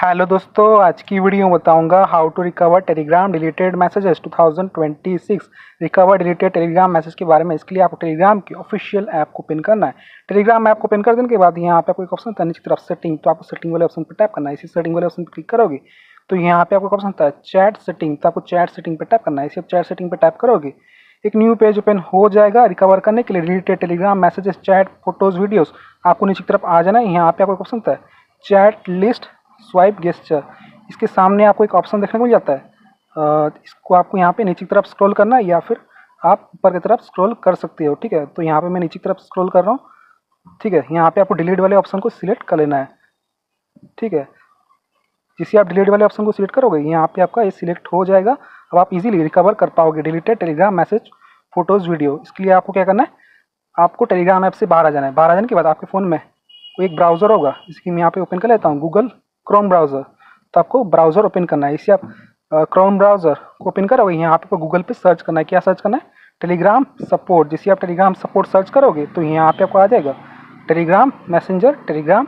Hello दोस्तों, आज की वीडियो में बताऊंगा how to recover Telegram deleted messages 2026। Recover deleted Telegram message के बारे में। इसके लिए आपको टेलीग्राम की ऑफिशियल ऐप को पिन करना है। टेलीग्राम ऐप को पिन कर देने के बाद यहाँ पे आपको एक ऑप्शन आता है नीचे तरफ सेटिंग, तो आपको सेटिंग वाले ऑप्शन पर टैप करना है। इसी सेटिंग वाले ऑप्शन पर क्लिक करोगे तो यहाँ पे आपको ऑप्शन आता है चैट सेटिंग, तो आपको चैट सेटिंग पर टैप करना है। इसी चैट सेटिंग पर टैप करोगे एक न्यू पेज ओपन हो जाएगा। रिकवर करने के लिए deleted Telegram messages, chat, photos, videos, आपको नीचे की तरफ आ जाना है। यहाँ पे आपको ऑप्शन आता है चैट लिस्ट स्वाइप गेस्चर। इसके सामने आपको एक ऑप्शन देखने को मिल जाता है। इसको आपको यहाँ पे नीचे की तरफ स्क्रॉल करना है या फिर आप ऊपर की तरफ स्क्रॉल कर सकते हो। ठीक है, तो यहाँ पे मैं नीचे की तरफ स्क्रॉल कर रहा हूँ। ठीक है, यहाँ पे आपको डिलीट वाले ऑप्शन को सिलेक्ट कर लेना है। ठीक है, जिसे आप डिलीट वाले ऑप्शन को सिलेक्ट करोगे यहाँ पे आपका ये सिलेक्ट हो जाएगा। अब आप इजीली रिकवर कर पाओगे deleted Telegram message, photos, video. इसके लिए आपको क्या करना है, आपको टेलीग्राम ऐप से बाहर आ जाना है। बाहर आ जाने के बाद आपके फ़ोन में कोई एक ब्राउज़र होगा, जिसकी मैं यहाँ पे ओपन कर लेता हूँ, गूगल क्रोम ब्राउज़र। तो आपको ब्राउज़र ओपन करना है। इसे आप क्रोम ब्राउज़र को ओपन करोगे, यहाँ पे गूगल पे सर्च करना है। क्या सर्च करना है? Telegram support. जिसे आप टेलीग्राम सपोर्ट सर्च करोगे तो यहाँ पे आपको आ जाएगा टेलीग्राम मैसेंजर, टेलीग्राम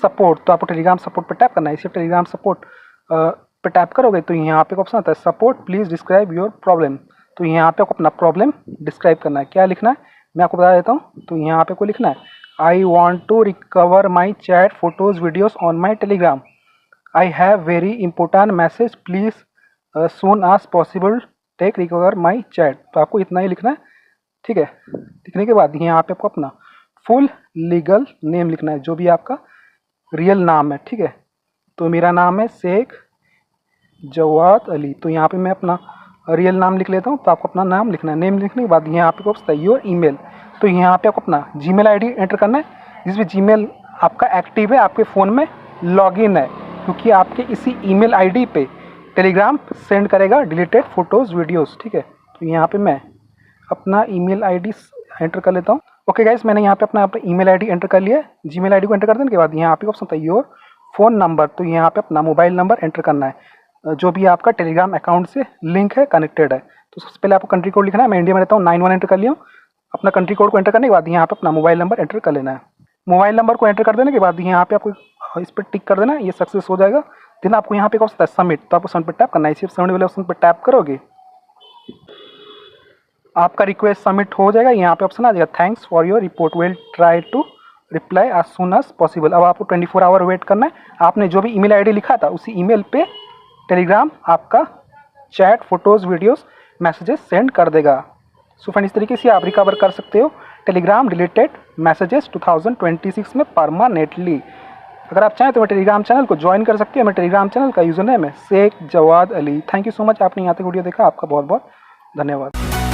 सपोर्ट। तो आपको टेलीग्राम सपोर्ट पर टैप करना है। इसे टेलीग्राम सपोर्ट पर टैप करोगे तो यहाँ पे ऑप्शन आता है support please describe your problem. तो यहाँ पे आपको अपना प्रॉब्लम डिस्क्राइब करना है। क्या लिखना है मैं आपको बता देता हूँ। तो यहाँ पे को लिखना है I want to recover my chat, photos, videos on my Telegram. I have very important message. Please soon as possible take recover my chat. तो आपको इतना ही लिखना है। ठीक है, लिखने के बाद यहाँ पे आपको अपना फुल लीगल नेम लिखना है, जो भी आपका रियल नाम है। ठीक है, तो मेरा नाम है शेख जवाद अली। तो यहाँ पे मैं अपना रियल नाम लिख लेता हूँ। तो आपको अपना नाम लिखना है। नेम लिखने के बाद यहाँ पे आपको योर ईमेल। तो यहाँ पे आपको अपना जीमेल आईडी एंटर करना है, जिसमें जीमेल आपका एक्टिव है, आपके फ़ोन में लॉगिन है, क्योंकि आपके इसी ईमेल आईडी पे टेलीग्राम सेंड करेगा डिलीटेड फोटोज़, वीडियोस। ठीक है, तो यहाँ पे मैं अपना ईमेल आईडी एंटर कर लेता हूँ। ओके गाइस, मैंने यहाँ पे अपना ईमेल आईडी एंटर कर लिया है। जीमेल आईडी को एंटर कर देने के बाद यहाँ पे ऑप्शन होता है योर फ़ोन नंबर। तो यहाँ पे अपना मोबाइल नंबर एंटर करना है, जो भी आपका टेलीग्राम अकाउंट से लिंक है, कनेक्टेड है। तो सबसे पहले आपको कंट्री कोड लिखना है। मैं इंडिया में रहता हूँ, 91 एंटर कर लिया हूँ। अपना कंट्री कोड को एंटर करने के बाद यहाँ पे अपना मोबाइल नंबर एंटर कर लेना है। मोबाइल नंबर को एंटर कर देने के बाद यहाँ पे आपको इस पर टिक कर देना है, ये सक्सेस हो जाएगा। देन आपको यहाँ पे ऑप्शन है सबमिट। तो आपको सबमिट पर टैप करना है। इसी सबमिट वाले ऑप्शन पर टैप करोगे आपका रिक्वेस्ट सबमिट हो जाएगा। यहाँ पे ऑप्शन आ जाएगा thanks for your report, will try to reply as soon as possible. अब आपको 24 आवर वेट करना है। आपने जो भी ईमेल आईडी लिखा था उसी ईमेल पे टेलीग्राम आपका chat, photos, videos, messages send कर देगा। सो फ्रेंड, इस तरीके से आप रिकवर कर सकते हो टेलीग्राम डिलीटेड मैसेजेस 2026 में परमानेंटली। अगर आप चाहें तो मैं टेलीग्राम चैनल को ज्वाइन कर सकते हो। मैं टेलीग्राम चैनल का यूज़र नेम है Shaikh Jawad Ali. Thank you so much, आपने यहाँ तक वीडियो देखा। आपका बहुत बहुत धन्यवाद।